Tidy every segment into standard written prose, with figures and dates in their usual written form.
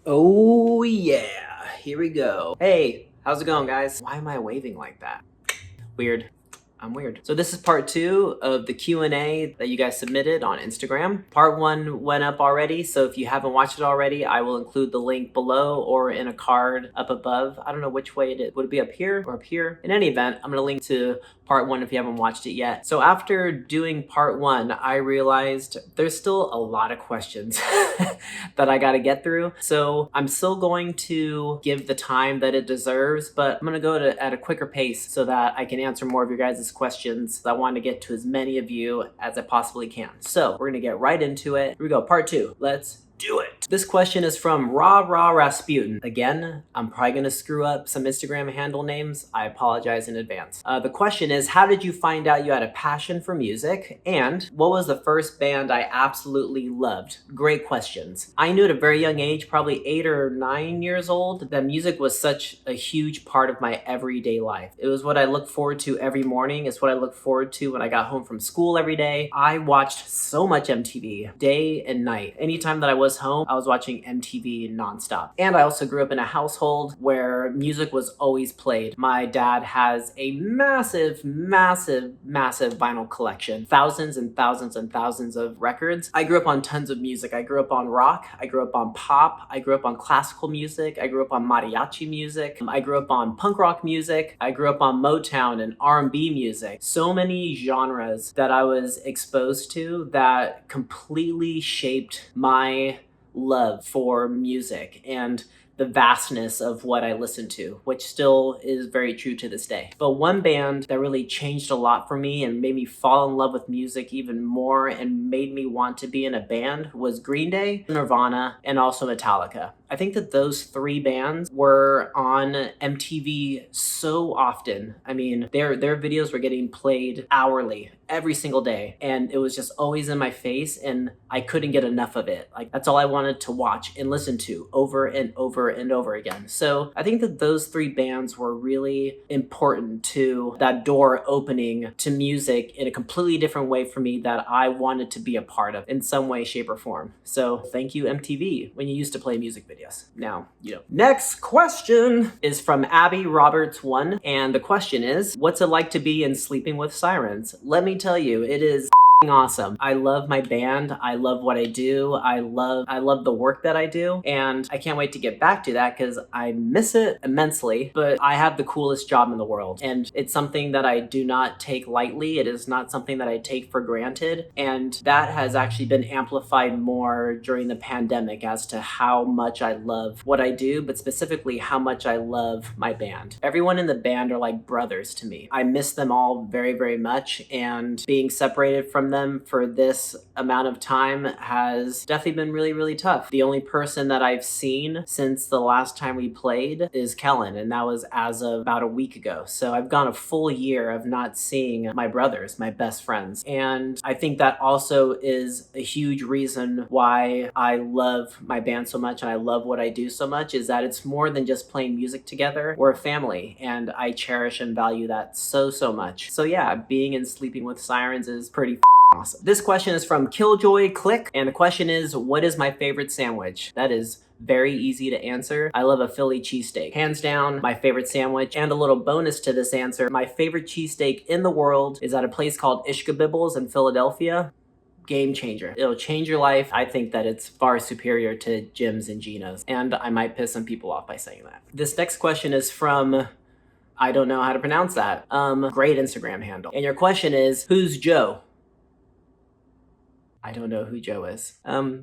Oh yeah, here we go. Hey, how's it going, guys? Why am I waving like that? Weird. I'm weird. So this is part 2 of the Q&A that you guys submitted on Instagram. Part 1 went up already, so if you haven't watched it already, I will include the link below or in a card up above. I don't know which way it is. Would it be up here or up here? In any event, I'm gonna link to part 1 if you haven't watched it yet. So after doing part 1, I realized there's still a lot of questions that I gotta get through. So I'm still going to give the time that it deserves, but I'm gonna go at a quicker pace so that I can answer more of your guys' questions. I want to get to as many of you as I possibly can. So we're gonna get right into it. Here we go, part 2. Let's do it. This question is from Rasputin. Again, I'm probably gonna screw up some Instagram handle names. I apologize in advance. The question is, how did you find out you had a passion for music? And what was the first band I absolutely loved? Great questions. I knew at a very young age, probably 8 or 9 years old, that music was such a huge part of my everyday life. It was what I looked forward to every morning. It's what I looked forward to when I got home from school every day. I watched so much MTV, day and night. Anytime that I was home, I was watching MTV nonstop. And I also grew up in a household where music was always played. My dad has a massive vinyl collection, thousands and thousands and thousands of records. I grew up on tons of music. I grew up on rock, I grew up on pop, I grew up on classical music, I grew up on mariachi music, I grew up on punk rock music, I grew up on Motown and R&B music. So many genres that I was exposed to that completely shaped my love for music and the vastness of what I listen to, which still is very true to this day. But one band that really changed a lot for me and made me fall in love with music even more and made me want to be in a band was Green Day, Nirvana, and also Metallica. I think that those 3 bands were on MTV so often. I mean, their videos were getting played hourly, every single day, and it was just always in my face, and I couldn't get enough of it. Like, that's all I wanted to watch and listen to over and over and over again. So I think that those 3 bands were really important to that door opening to music in a completely different way for me that I wanted to be a part of in some way, shape, or form. So thank you, MTV, when you used to play music videos. Now, you know. Next question is from Abby Roberts 1, and the question is, what's it like to be in Sleeping with Sirens? Let me tell you, it is awesome. I love my band. I love what I do. I love the work that I do, and I can't wait to get back to that because I miss it immensely. But I have the coolest job in the world, and it's something that I do not take lightly. It is not something that I take for granted, and that has actually been amplified more during the pandemic as to how much I love what I do, but specifically how much I love my band. Everyone in the band are like brothers to me. I miss them all very much, and being separated from them for this amount of time has definitely been really tough. The only person that I've seen since the last time we played is Kellen, and that was as of about a week ago. So I've gone a full year of not seeing my brothers, my best friends. And I think that also is a huge reason why I love my band so much and I love what I do so much, is that it's more than just playing music together. We're a family, and I cherish and value that so much. So yeah, being in Sleeping with Sirens is pretty awesome. This question is from Killjoy Click, and the question is, what is my favorite sandwich? That is very easy to answer. I love a Philly cheesesteak. Hands down, my favorite sandwich. And a little bonus to this answer, my favorite cheesesteak in the world is at a place called Ishkabibbles in Philadelphia. Game changer. It'll change your life. I think that it's far superior to Jim's and Gino's, and I might piss some people off by saying that. This next question is from, I don't know how to pronounce that. Great Instagram handle. And your question is, who's Joe? I don't know who Joe is.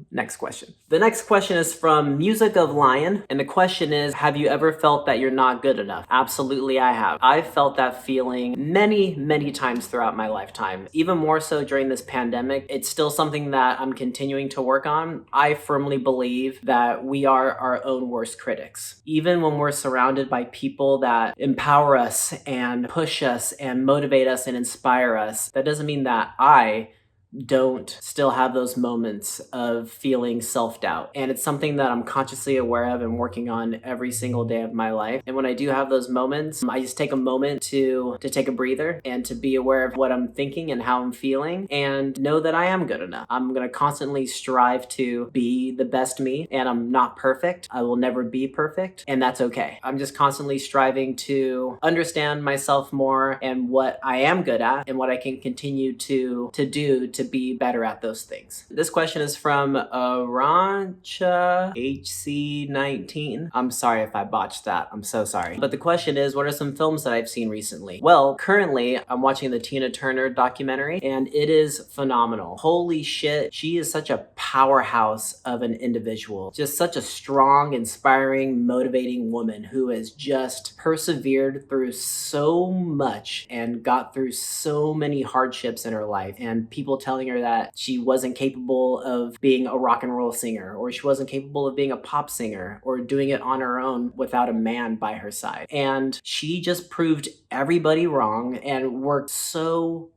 Next question. The next question is from Music of Lion, and the question is, have you ever felt that you're not good enough? Absolutely, I have. I've felt that feeling many times throughout my lifetime. Even more so during this pandemic. It's still something that I'm continuing to work on. I firmly believe that we are our own worst critics. Even when we're surrounded by people that empower us and push us and motivate us and inspire us, that doesn't mean that I don't still have those moments of feeling self-doubt. And it's something that I'm consciously aware of and working on every single day of my life. And when I do have those moments, I just take a moment to take a breather and to be aware of what I'm thinking and how I'm feeling and know that I am good enough. I'm going to constantly strive to be the best me, and I'm not perfect. I will never be perfect, and that's okay. I'm just constantly striving to understand myself more and what I am good at and what I can continue to do to be better at those things. This question is from Arancha HC19. I'm sorry if I botched that. I'm so sorry. But the question is, what are some films that I've seen recently? Well, currently I'm watching the Tina Turner documentary, and it is phenomenal. Holy shit, she is such a powerhouse of an individual. Just such a strong, inspiring, motivating woman who has just persevered through so much and got through so many hardships in her life, and people telling her that she wasn't capable of being a rock and roll singer, or she wasn't capable of being a pop singer, or doing it on her own without a man by her side. And she just proved everybody wrong and worked so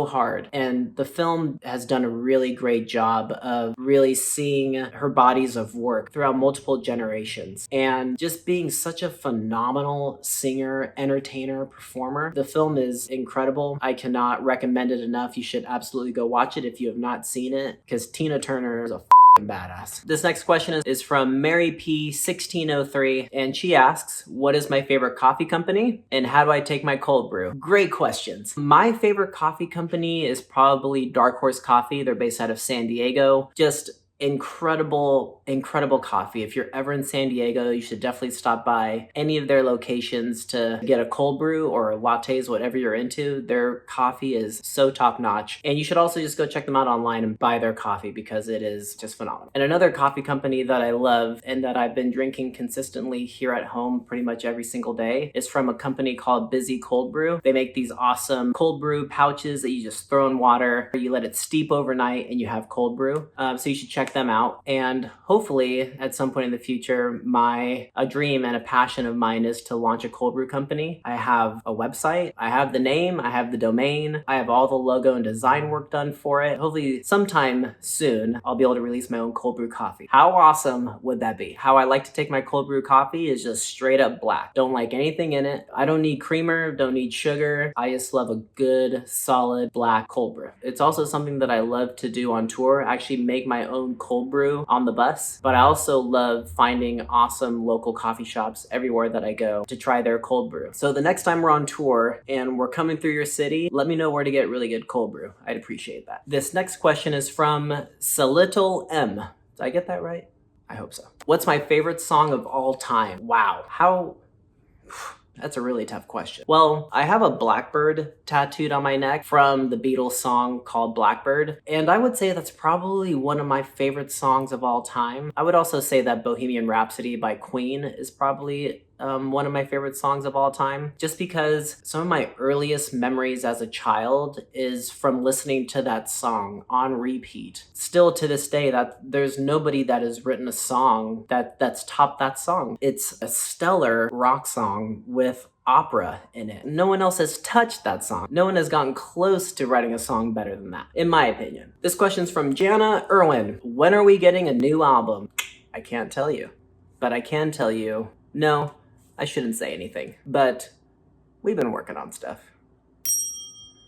hard. And the film has done a really great job of really seeing her bodies of work throughout multiple generations and just being such a phenomenal singer, entertainer, performer. The film is incredible. I cannot recommend it enough. You should absolutely go watch it if you have not seen it, because Tina Turner is a badass. This next question is from Mary P1603, and she asks, what is my favorite coffee company and how do I take my cold brew? Great questions. My favorite coffee company is probably Dark Horse Coffee. They're based out of San Diego. Just incredible coffee. If you're ever in San Diego, you should definitely stop by any of their locations to get a cold brew or lattes, whatever you're into. Their coffee is so top notch. And you should also just go check them out online and buy their coffee because it is just phenomenal. And another coffee company that I love and that I've been drinking consistently here at home pretty much every single day is from a company called Busy Cold Brew. They make these awesome cold brew pouches that you just throw in water, you let it steep overnight, and you have cold brew. So you should check them out. And hopefully at some point in the future, a dream and a passion of mine is to launch a cold brew company. I have a website, I have the name, I have the domain, I have all the logo and design work done for it. Hopefully sometime soon, I'll be able to release my own cold brew coffee. How awesome would that be? How I like to take my cold brew coffee is just straight up black. Don't like anything in it. I don't need creamer, don't need sugar. I just love a good, solid black cold brew. It's also something that I love to do on tour, actually make my own cold brew on the bus, but I also love finding awesome local coffee shops everywhere that I go to try their cold brew. So the next time we're on tour and we're coming through your city, let me know where to get really good cold brew. I'd appreciate that. This next question is from Salittle M. Did I get that right? I hope so. What's my favorite song of all time? Wow. That's a really tough question. Well, I have a blackbird tattooed on my neck from the Beatles song called Blackbird, and I would say that's probably one of my favorite songs of all time. I would also say that Bohemian Rhapsody by Queen is probably one of my favorite songs of all time, just because some of my earliest memories as a child is from listening to that song on repeat. Still to this day, that there's nobody that has written a song that's topped that song. It's a stellar rock song with opera in it. No one else has touched that song. No one has gotten close to writing a song better than that, in my opinion. This question's from Jana Irwin. When are we getting a new album? I can't tell you, but I can tell you, no, I shouldn't say anything, but we've been working on stuff.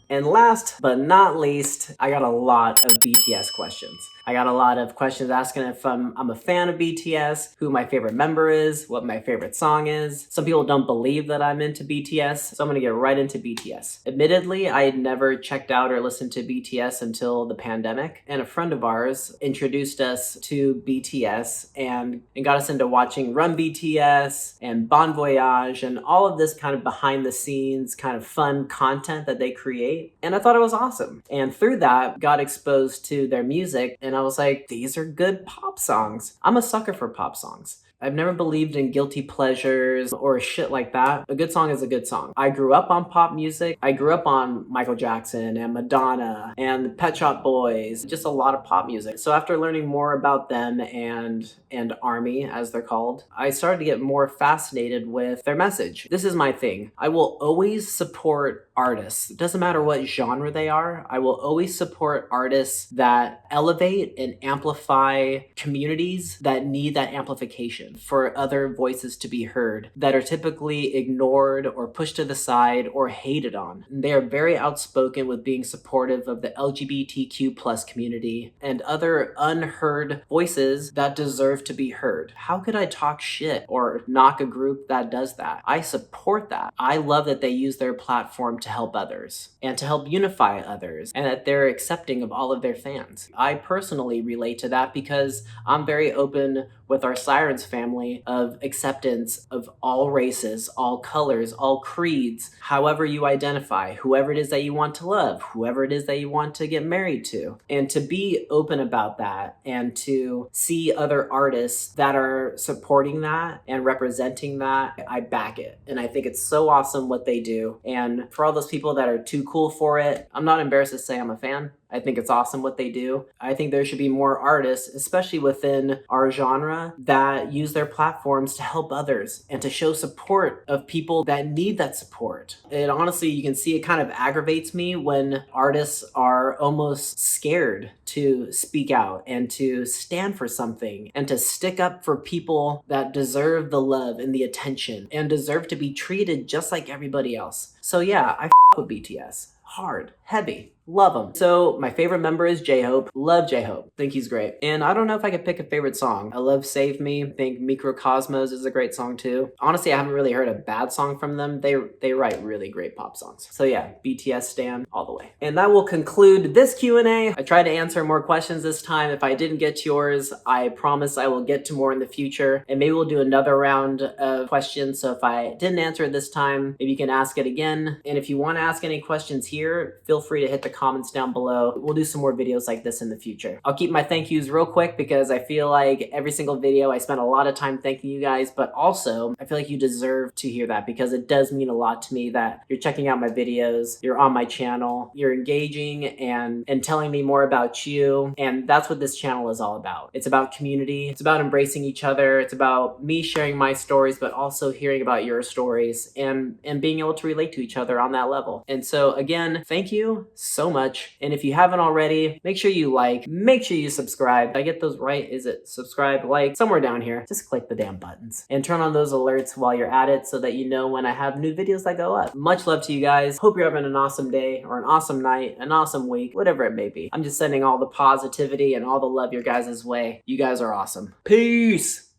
And last but not least, I got a lot of BTS questions. I got a lot of questions asking if I'm a fan of BTS, who my favorite member is, what my favorite song is. Some people don't believe that I'm into BTS, so I'm gonna get right into BTS. Admittedly, I had never checked out or listened to BTS until the pandemic, and a friend of ours introduced us to BTS and got us into watching Run BTS and Bon Voyage and all of this kind of behind the scenes kind of fun content that they create. And I thought it was awesome. And through that, got exposed to their music, and I was like, these are good pop songs. I'm a sucker for pop songs. I've never believed in guilty pleasures or shit like that. A good song is a good song. I grew up on pop music. I grew up on Michael Jackson and Madonna and the Pet Shop Boys, just a lot of pop music. So after learning more about them and ARMY, as they're called, I started to get more fascinated with their message. This is my thing. I will always support artists. It doesn't matter what genre they are. I will always support artists that elevate and amplify communities that need that amplification for other voices to be heard that are typically ignored or pushed to the side or hated on. They are very outspoken with being supportive of the LGBTQ plus community and other unheard voices that deserve to be heard. How could I talk shit or knock a group that does that? I support that. I love that they use their platform to help others and to help unify others and that they're accepting of all of their fans. I personally relate to that because I'm very open with our Sirens family of acceptance of all races, all colors, all creeds, however you identify, whoever it is that you want to love, whoever it is that you want to get married to. And to be open about that and to see other artists that are supporting that and representing that, I back it. And I think it's so awesome what they do. And for all those people that are too cool for it, I'm not embarrassed to say I'm a fan. I think it's awesome what they do. I think there should be more artists, especially within our genre, that use their platforms to help others and to show support of people that need that support. And honestly, you can see it kind of aggravates me when artists are almost scared to speak out and to stand for something and to stick up for people that deserve the love and the attention and deserve to be treated just like everybody else. So yeah, I with BTS. Hard, heavy, love him. So my favorite member is J-Hope. Love J-Hope. Think he's great. And I don't know if I could pick a favorite song. I love Save Me. Think Microcosmos is a great song too. Honestly, I haven't really heard a bad song from them. They write really great pop songs. So yeah, BTS stan all the way. And that will conclude this Q&A. I tried to answer more questions this time. If I didn't get to yours, I promise I will get to more in the future. And maybe we'll do another round of questions. So if I didn't answer it this time, maybe you can ask it again. And if you want to ask any questions here, feel free to hit the comments down below. We'll do some more videos like this in the future. I'll keep my thank yous real quick because I feel like every single video I spent a lot of time thanking you guys, but also I feel like you deserve to hear that because it does mean a lot to me that you're checking out my videos, you're on my channel, you're engaging and telling me more about you. And that's what this channel is all about. It's about community. It's about embracing each other. It's about me sharing my stories, but also hearing about your stories and being able to relate to each other on that level. And so again, thank you so much. And if you haven't already, make sure you like, make sure you subscribe. Did I get those right? Is it subscribe, like, somewhere down here? Just click the damn buttons and turn on those alerts while you're at it so that you know when I have new videos that go up. Much love to you guys. Hope you're having an awesome day or an awesome night, an awesome week, whatever it may be. I'm just sending all the positivity and all the love your guys' way. You guys are awesome. Peace!